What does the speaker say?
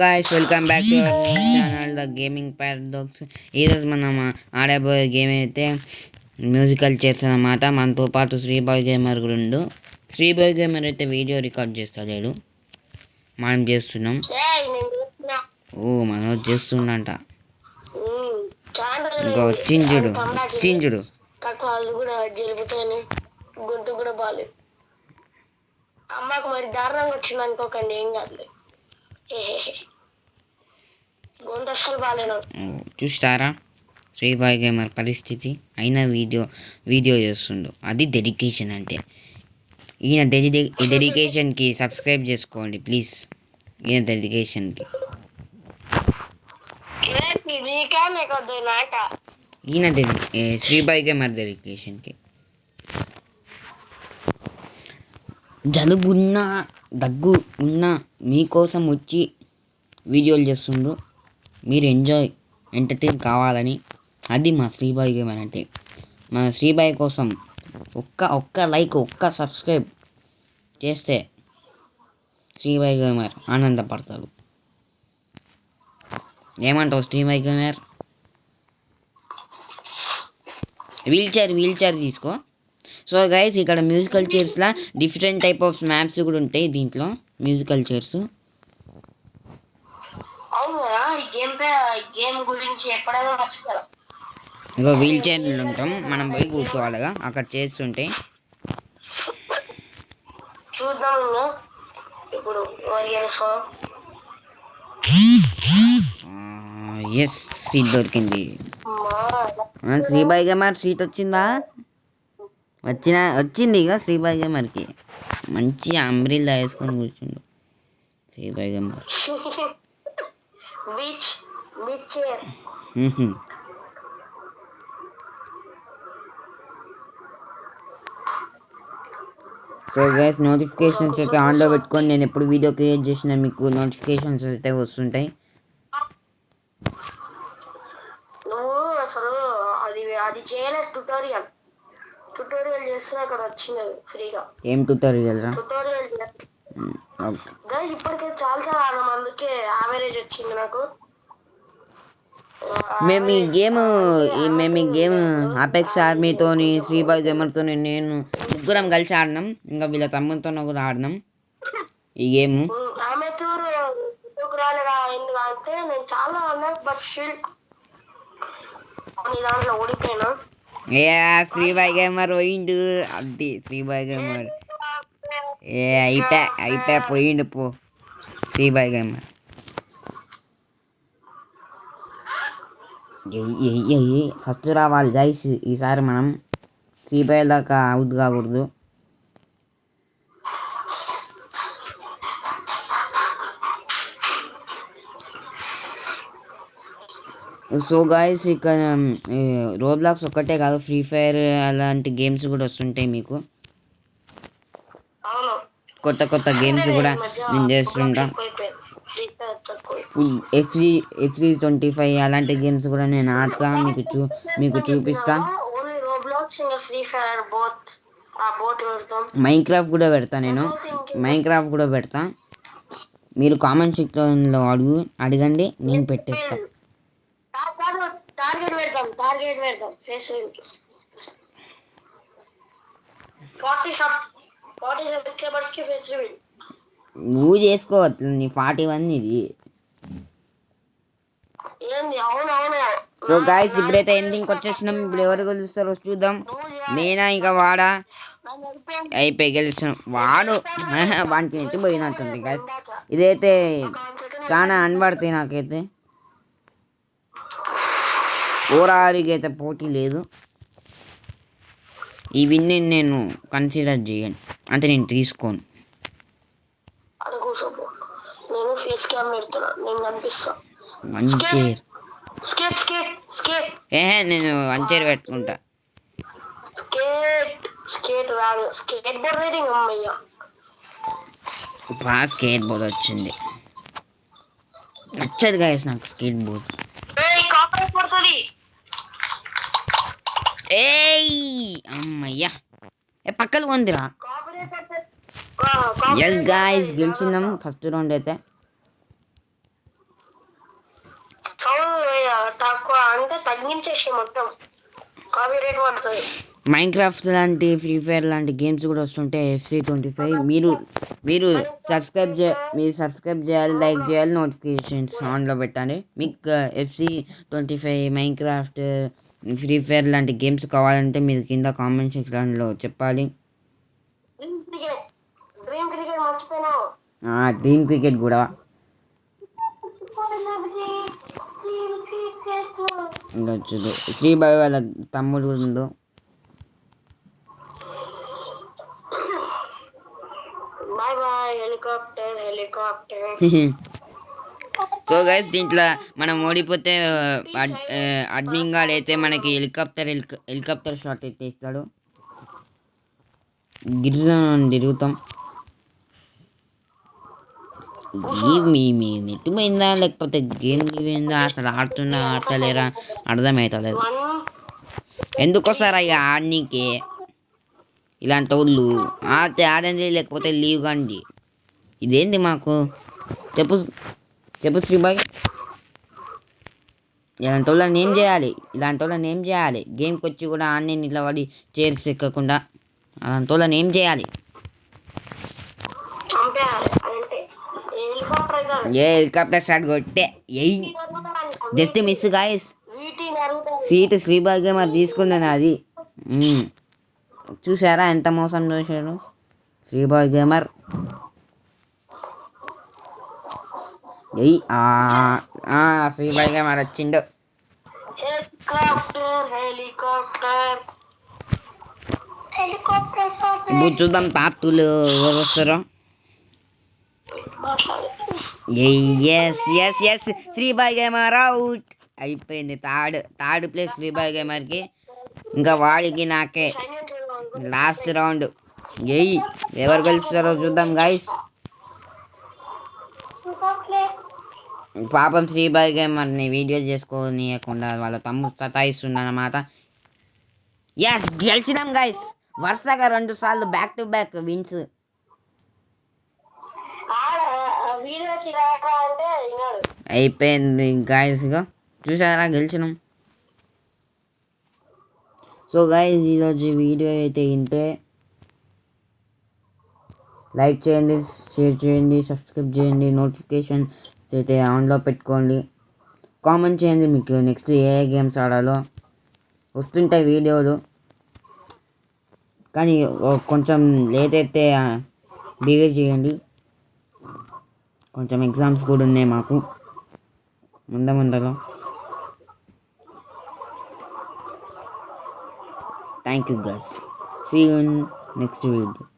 Guys, welcome back to our new channel, The Gaming Paradox. ఈరోజు మనం ఆడబోయే game అయితే musical chairs అన్నమాట. మనతో పాటు శ్రీబాయ్ గేమర్ కూడా ఉండు. శ్రీబాయ్ గేమర్ అయితే వీడియో రికార్డ్ చేస్తాడు. మనం చేస్తున్నాం. మనం చేస్తుండంట. ఇంకా వచ్చించుడు గొంతు కూడా బాగాలేదు. అమ్మకు మరి దారుణంగా వచ్చింది అనుకోకండి, ఏం కాదులే. గొంతు అస్సలు బాగాలేదు. చూస్తారా శ్రీబాయ్ గేమర్ పరిస్థితి? అయినా వీడియో చేస్తుండు. అది డెడికేషన్ అంటే. ఈయన డెడికేషన్కి సబ్స్క్రైబ్ చేసుకోండి ప్లీజ్. ఈయన డెడికేషన్కి శ్రీబాయ్ గేమర్ డెడికేషన్కి. జలుబున్నా దగ్గు ఉన్నా మీకోసం వచ్చి వీడియోలు చేస్తుండ్రు. మీరు ఎంటర్టైన్ కావాలని. అది మా శ్రీబాయ్ గేమర్ అంటే. మన శ్రీబాయ్ కోసం ఒక్క లైక్, ఒక్క సబ్స్క్రైబ్ చేస్తే శ్రీబాయ్ గేమర్ ఆనందపడతాడు. ఏమంటావు శ్రీబాయ్ గేమర్? వీల్ చైర్ తీసుకో. సో గైస్, ఇక్కడ మ్యూజికల్ చైర్స్లో డిఫరెంట్ టైప్ ఆఫ్ మ్యాప్స్ కూడా ఉంటాయి దీంట్లో. మ్యూజికల్ చైర్స్ ఇగో వీల్ చైర్లు ఉంటాం. మనం పోయి కూర్చోవాలిగా, అక్కడ చైర్స్ ఉంటాయి. ఎస్, సీట్ దొరికింది. శ్రీబాయ్ గేమర్ సీట్ వచ్చిందా? వచ్చింది. ఇక శ్రీబాయ్ గేమర్కి మంచి అంబ్రిల్లా వేసుకొని కూర్చుండు శ్రీబాయ్ గేమర్. సో గైస్, నోటిఫికేషన్స్ అయితే ఆన్లో పెట్టుకొని నేను ఎప్పుడు వీడియో క్రియేట్ చేసినా మీకు నోటిఫికేషన్స్ అయితే వస్తుంటాయి. ట్యూటోరియల్ చేస్తున్నా కదా, వచ్చింది ఫ్రీగా. ఏం ట్యూటోరియల్ రా? ఇప్పటికే చాలా అందుకే యావరేజ్ వచ్చింది నాకు. మేము ఈ గేమ్ అపెక్స్ ఆర్మీతోని, శ్రీబాయ్ గేమర్తోని నేను ముగ్గురం కలిసి ఆడినాం. ఇంకా వీళ్ళ తమ్ముతో కూడా ఆడినాం ఈ గేమ్. ఎందుకంటే నేను చాలా బట్ దాంట్లో ఓడిపోయినా. శ్రీబాయ్ గేమర్ పోయిండు. అది శ్రీబాయ్ గేమర్ అయిపోయా పోయిండు. పో శ్రీబాయ్ గేమర్. ఫస్ట్ రావాలి గైస్. ఈసారి మనం శ్రీబాయ్ దాకా అవుట్ కాకూడదు. సో గాయస్, ఇక్కడ రోబ్లాక్స్ ఒక్కటే కాదు, ఫ్రీ ఫైర్ అలాంటి గేమ్స్ కూడా వస్తుంటాయి మీకు. కొత్త గేమ్స్ కూడా నేను చేస్తుంటా. FC 25 అలాంటి గేమ్స్ కూడా నేను ఆడతా, మీకు చూపిస్తా. మైన్క్రాఫ్ట్ కూడా పెడతా నేను. మీరు కామెంట్ సెక్షన్లో అడగండి, నేను పెట్టేస్తా. టార్గెట్ పెడతాం ఫేస్ 40 సబ్స్క్రైబర్స్ కి ఫేస్ రివీల్ నువ్వు చేసుకోవచ్చు. నీ 41 ఇది. సో గాయస్, ఇప్పుడైతే ఎండింగ్ వచ్చేసినాం. ఇప్పుడు ఎవరు గెలుస్తారో చూద్దాం. నేనా ఇంకా వాడా? అయిపోయి గెలిచాను. వానికి ఎత్తి పోయినట్టుంది గాయస్. ఇదైతే చాలా అనబడుతుంది నాకైతే. ఓరారికి అయితే పోటీ లేదు. ఈ విన్ని నేను కన్సిడర్ చేయను, అంటే నేను తీసుకోను. నేను వంచేర్ పెట్టుకుంటా. స్కేట్ బోర్డ్ వచ్చింది. నచ్చదు గాయస్ నాకు స్కేట్ బోర్డ్. అమ్మయ్యా, పక్కలు కొందిరా. ఎస్ గాయస్, గెలిచినాం ఫస్ట్ రౌండ్ అయితే. తక్కువ అంటే తగ్గించేసి మొత్తం కాపీ రేట్ పడుతుంది. మైన్క్రాఫ్ట్ లాంటి ఫ్రీ ఫైర్ లాంటి గేమ్స్ కూడా వస్తుంటే FC25 మీరు సబ్స్క్రైబ్ చేయాలి, లైక్ చేయాలి, నోటిఫికేషన్స్ ఆన్లో పెట్టండి. మీకు FC25 మైన్క్రాఫ్ట్ ఫ్రీ ఫైర్ లాంటి గేమ్స్ కావాలంటే మీరు కింద కామెంట్ సెక్షన్లో చెప్పాలి. డ్రీమ్ క్రికెట్ మర్చిపోయినావు. డ్రీమ్ క్రికెట్ కూడా ఇంకా చూడు శ్రీబాయ్ వాళ్ళ తమ్ముడు ఉండు. Bye bye helicopter. So guys దీంట్లో మనం ఓడిపోతే అడ్మిన్ గార్డ్ అయితే మనకి హెలికాప్టర్ షాట్ అయితే ఇస్తాడు. తిరుగుతాం. మీ నెట్ పోయిందా లేకపోతే గేమ్ పోయిందా, అసలు ఆడతలేరా అర్థమవుతలేదు. ఎందుకు వస్తారా ఇక ఆడనీకి ఇలాంటి వాళ్ళు? ఆడండి లేకపోతే లీవ్ కండి. ఇదేంటి మాకు చెప్పు శ్రీబాయ్. ఇలాంటి వాళ్ళని ఏం చేయాలి? గేమ్కి వచ్చి కూడా ఆన్లైన్ నిలబడి చైర్స్ ఎక్కకుండా అలాంటి వాళ్ళని ఏం చేయాలి? హెలికాప్టర్ షాట్ కొట్టే just miss guys. Seat Sri boy gamer తీసుకున్నాను అది. చూసారా ఎంత మోసం చేశారు శ్రీబాయ్ గేమర్. శ్రీబాయ్ గేమర్ వచ్చిండు. ఇప్పుడు చూద్దాం తాతులు ఎవరు వస్తారో. ఎస్ శ్రీబాయ్ గేమర్ అవుట్ అయిపోయింది. థర్డ్ ప్లేస్ శ్రీబాయ్ గేమర్కి. ఇంకా వాడికి నాకే లాస్ట్ రౌండ్. ఎవరు గెలుస్తారో చూద్దాం గైస్. పాపం శ్రీబాయ్ గేమర్ని వీడియో చేసుకోనియకుండా వాళ్ళ తమ్ముడు సతాయిస్తుందన్నమాట. Yes గెలిచినాం guys. వరుసగా 2 సార్లు బ్యాక్ టు బ్యాక్ విన్స్. అయిపోయింది గాయస్. ఇక చూసారా గెలిచినాం. సో గాయస్ ఈరోజు వీడియో అయితే ఇంతే. లైక్ చేయండి, షేర్ చేయండి, సబ్స్క్రైబ్ చేయండి, నోటిఫికేషన్ అయితే ఆన్లో పెట్టుకోండి. కామెంట్ చేయండి మీకు నెక్స్ట్ ఏ గేమ్స్ ఆడాలో. వస్తుంటాయి వీడియోలు కానీ కొంచెం లేట్ అయితే బిగేర్ చేయండి. కొంచెం ఎగ్జామ్స్ కూడా ఉన్నాయి మాకు ముందలో. Thank you guys. See you in next video.